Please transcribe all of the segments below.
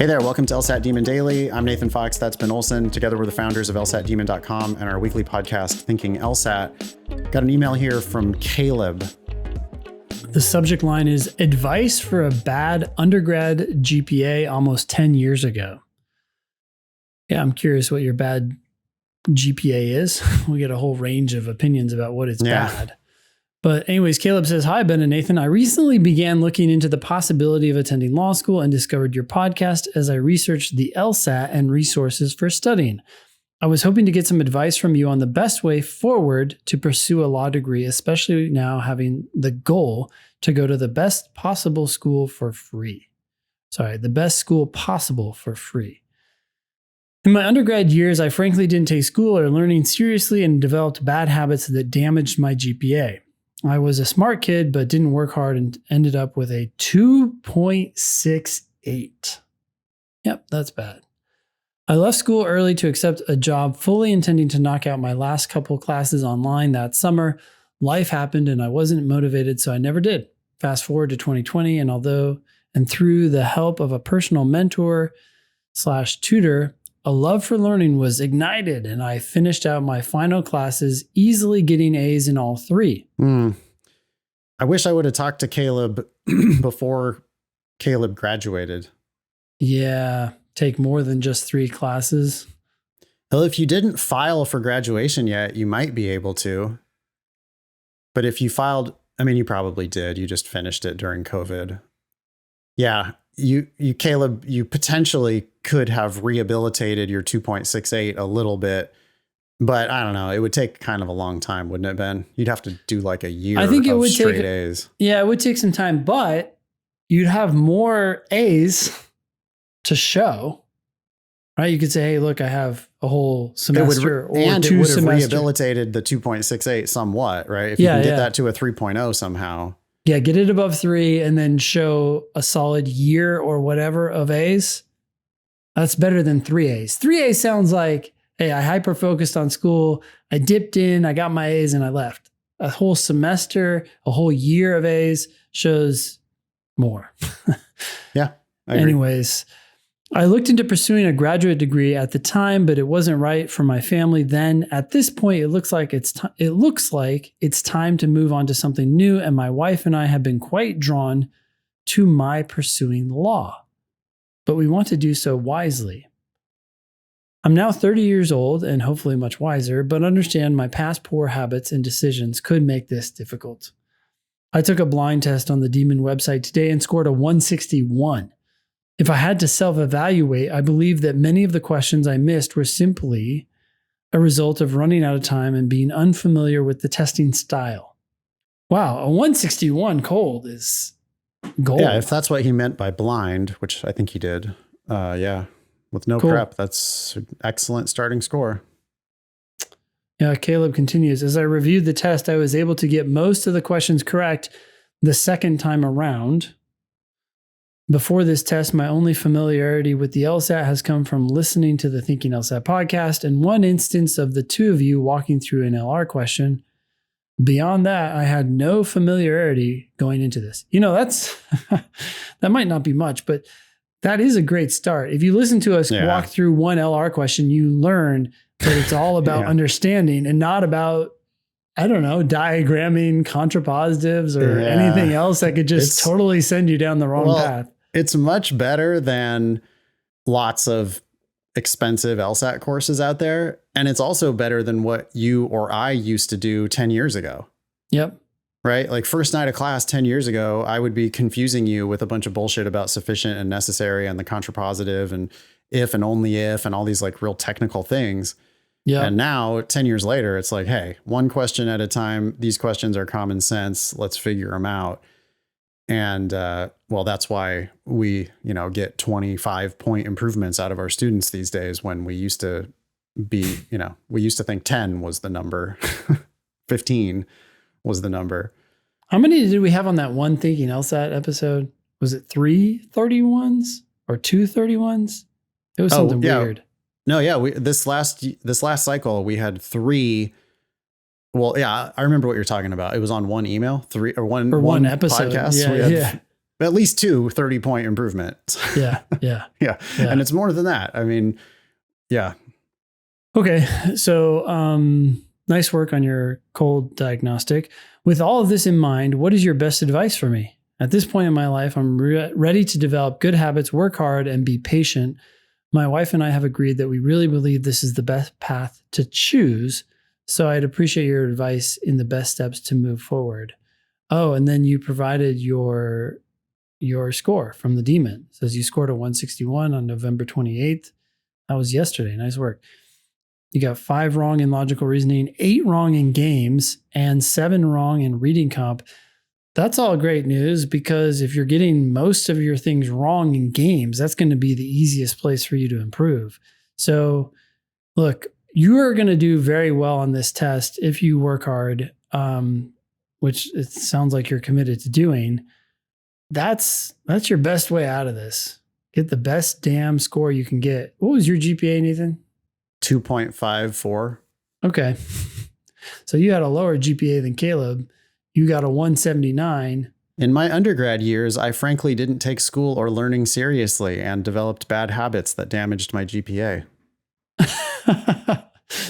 Hey there, welcome to LSAT Demon Daily. I'm Nathan Fox, that's Ben Olson. Together we're the founders of LSATdemon.com and our weekly podcast, Thinking LSAT. Got an email here from Caleb. The subject line is advice for a bad undergrad GPA almost 10 years ago. Yeah, I'm curious what your bad GPA is. We get a whole range of opinions about what is bad. But anyways, Caleb says, hi, Ben and Nathan. I recently began looking into the possibility of attending law school and discovered your podcast as I researched the LSAT and resources for studying. I was hoping to get some advice from you on the best way forward to pursue a law degree, especially now having the goal to go to the best possible school for free. The best school possible for free. In my undergrad years, I frankly didn't take school or learning seriously and developed bad habits that damaged my GPA. I was a smart kid, but didn't work hard and ended up with a 2.68. Yep, that's bad. I left school early to accept a job, fully intending to knock out my last couple classes online that summer. Life happened and I wasn't motivated, so I never did. Fast forward to 2020, and through the help of a personal mentor / tutor, a love for learning was ignited, and I finished out my final classes, easily getting A's in all three. I wish I would have talked to Caleb before Caleb graduated. Yeah, take more than just 3 classes. Well, if you didn't file for graduation yet, you might be able to. But if you filed, you probably did. You just finished it during COVID. Yeah. You Caleb, you potentially could have rehabilitated your 2.68 a little bit, but I don't know. It would take kind of a long time, wouldn't it, Ben? You'd have to do like a year of straight A's. Yeah, it would take some time, but you'd have more A's to show, right? You could say, hey, look, I have a whole semester it would have rehabilitated the 2.68 somewhat, right? If you can get that to a 3.0 somehow. Yeah, get it above 3 and then show a solid year or whatever of A's. That's better than 3 A's. 3 A's sounds like, hey, I hyper-focused on school, I dipped in, I got my A's and I left. A whole semester, a whole year of A's shows more. Yeah, I agree. Anyways, I looked into pursuing a graduate degree at the time, but it wasn't right for my family then. At this point, it looks like it's time to move on to something new, and my wife and I have been quite drawn to my pursuing law, but we want to do so wisely. I'm now 30 years old and hopefully much wiser, but understand my past poor habits and decisions could make this difficult. I took a blind test on the Demon website today and scored a 161. If I had to self-evaluate, I believe that many of the questions I missed were simply a result of running out of time and being unfamiliar with the testing style. Wow, a 161 cold is gold. Yeah, if that's what he meant by blind, which I think he did. With no prep, that's an excellent starting score. Yeah, Caleb continues, as I reviewed the test, I was able to get most of the questions correct the second time around. Before this test, my only familiarity with the LSAT has come from listening to the Thinking LSAT podcast and one instance of the two of you walking through an LR question. Beyond that, I had no familiarity going into this. That's that might not be much, but that is a great start. If you listen to us walk through one LR question, you learn that it's all about understanding and not about, diagramming contrapositives or anything else that could just totally send you down the wrong path. It's much better than lots of expensive LSAT courses out there. And it's also better than what you or I used to do 10 years ago. Yep. Right? Like first night of class 10 years ago, I would be confusing you with a bunch of bullshit about sufficient and necessary and the contrapositive and if and only if and all these like real technical things. Yeah. And now 10 years later, it's like, hey, one question at a time. These questions are common sense. Let's figure them out. And that's why we, get 25-point improvements out of our students these days when we used to be, we used to think 10 was the number, 15 was the number. How many did we have on that one Thinking LSAT episode? Was it 3 31s or 2 31s? It was something weird. No, yeah. This last cycle, we had 3. Well, yeah, I remember what you're talking about. It was on one email, 3 or one episode podcast. Yeah, at least 30-point improvements. Yeah. Yeah. And it's more than that. I mean, yeah. Okay. So, nice work on your cold diagnostic. With all of this in mind, what is your best advice for me? At this point in my life, I'm ready to develop good habits, work hard, and be patient. My wife and I have agreed that we really believe this is the best path to choose. So I'd appreciate your advice in the best steps to move forward. Oh, and then you provided your score from the Demon. It says you scored a 161 on November 28th. That was yesterday. Nice work. You got 5 wrong in logical reasoning, 8 wrong in games, and 7 wrong in reading comp. That's all great news, because if you're getting most of your things wrong in games, that's going to be the easiest place for you to improve. So look, you are going to do very well on this test if you work hard, which it sounds like you're committed to doing. That's your best way out of this. Get the best damn score you can get. What was your GPA, Nathan? 2.54. Okay. So you had a lower GPA than Caleb. You got a 179. In my undergrad years, I frankly didn't take school or learning seriously and developed bad habits that damaged my GPA.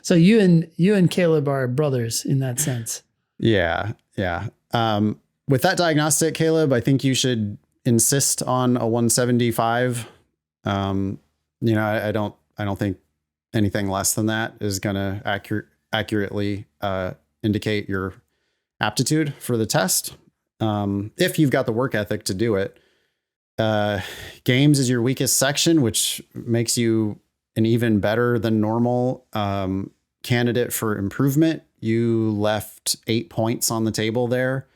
So you and Caleb are brothers in that sense. Yeah. With that diagnostic, Caleb, I think you should insist on a 175. I don't think anything less than that is going to accurately indicate your aptitude for the test. If you've got the work ethic to do it. Games is your weakest section, which makes you an even better than normal candidate for improvement. You left 8 points on the table there.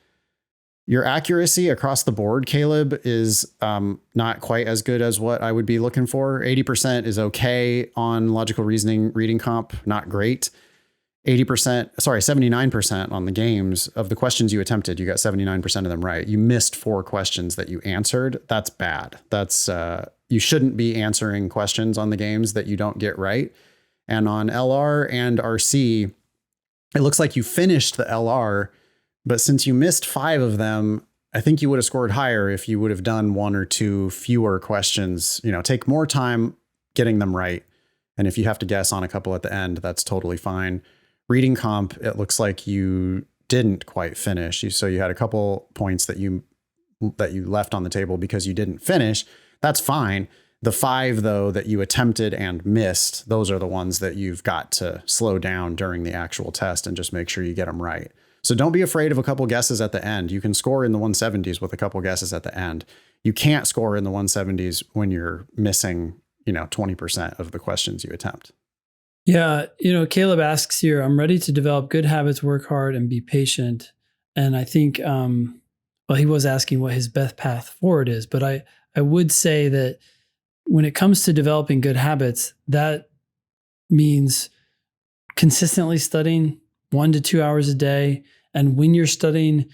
Your accuracy across the board, Caleb, is not quite as good as what I would be looking for. 80% is okay on logical reasoning, reading comp, not great. 79% on the games. Of the questions you attempted, you got 79% of them right. You missed 4 questions that you answered. That's bad. That's you shouldn't be answering questions on the games that you don't get right. And on LR and RC, it looks like you finished the LR, but since you missed 5 of them, I think you would have scored higher if you would have done 1 or 2 fewer questions. Take more time getting them right. And if you have to guess on a couple at the end, that's totally fine. Reading comp, it looks like you didn't quite finish. So you had a couple points that you left on the table because you didn't finish. That's fine. The 5, though, that you attempted and missed, those are the ones that you've got to slow down during the actual test and just make sure you get them right. So don't be afraid of a couple guesses at the end. You can score in the 170s with a couple guesses at the end. You can't score in the 170s when you're missing, 20% of the questions you attempt. Yeah. Caleb asks here, I'm ready to develop good habits, work hard, and be patient. And I think, he was asking what his best path forward is, but I would say that when it comes to developing good habits, that means consistently studying 1 to 2 hours a day. And when you're studying,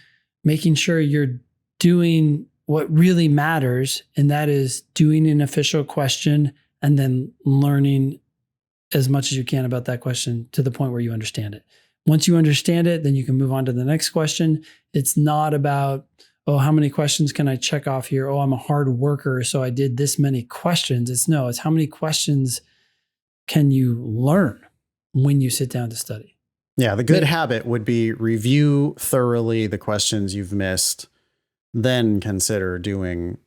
making sure you're doing what really matters. And that is doing an official question and then learning as much as you can about that question to the point where you understand it. Once you understand it, then you can move on to the next question. It's not about, how many questions can I check off here? I'm a hard worker, so I did this many questions. It's how many questions can you learn when you sit down to study? Yeah, the good habit would be review thoroughly the questions you've missed, then consider doing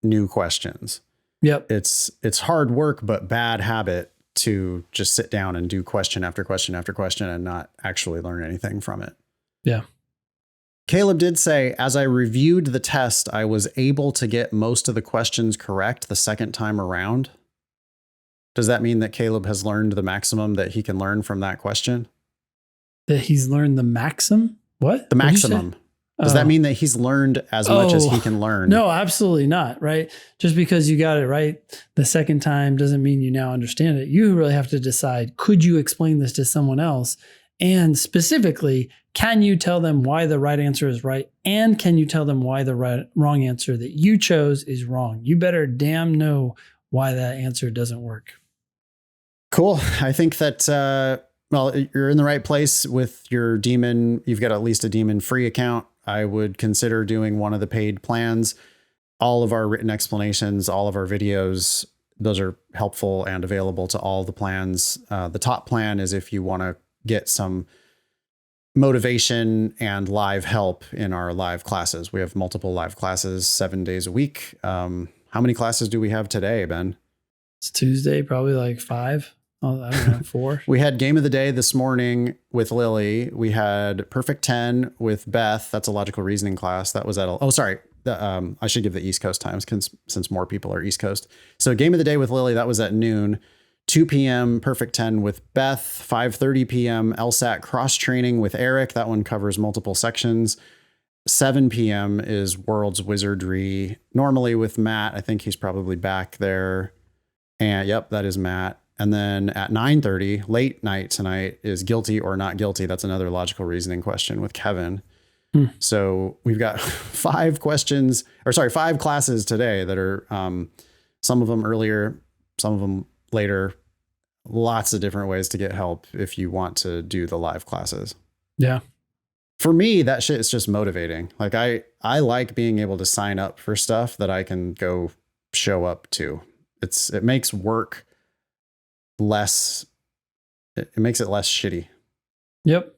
new questions. Yep. It's hard work, but bad habit to just sit down and do question after question after question and not actually learn anything from it. Yeah. Caleb did say, as I reviewed the test, I was able to get most of the questions correct the second time around. Does that mean that Caleb has learned the maximum that he can learn from that question? That he's learned the maximum? What? The maximum. Does that mean that he's learned as much as he can learn? No, absolutely not, right? Just because you got it right the second time doesn't mean you now understand it. You really have to decide, could you explain this to someone else? And specifically, can you tell them why the right answer is right? And can you tell them why the wrong answer that you chose is wrong? You better damn know why that answer doesn't work. Cool. I think that, you're in the right place with your Demon. You've got at least a Demon free account. I would consider doing one of the paid plans. all of our written explanations, all of our videos, those are helpful and available to all the plans. The top plan is if you want to get some motivation and live help in our live classes. We have multiple live classes 7 days a week. How many classes do we have today, Ben? It's Tuesday, probably like 5. Oh, I don't know, 4. We had game of the day this morning with Lily. We had Perfect 10 with Beth. That's a logical reasoning class. That was at, I should give the East Coast times since more people are East Coast. So game of the day with Lily, that was at noon. 2 p.m. Perfect 10 with Beth. 5:30 p.m. LSAT cross training with Eric. That one covers multiple sections. 7 p.m. is World's Wizardry, normally with Matt. I think he's probably back there. And yep, that is Matt. And then at 9:30, late night tonight, is Guilty or Not Guilty. That's another logical reasoning question with Kevin. So we've got 5 classes today that are some of them earlier, some of them later. Lots of different ways to get help if you want to do the live classes. Yeah. For me, that shit is just motivating. Like I like being able to sign up for stuff that I can go show up to. It makes work less. It makes it less shitty. Yep.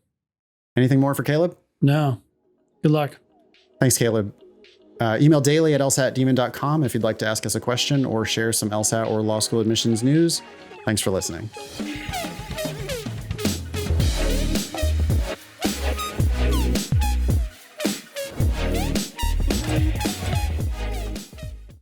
Anything more for Caleb? No. Good luck. Thanks, Caleb. Email daily@lsatdemon.com if you'd like to ask us a question or share some LSAT or law school admissions news. Thanks for listening.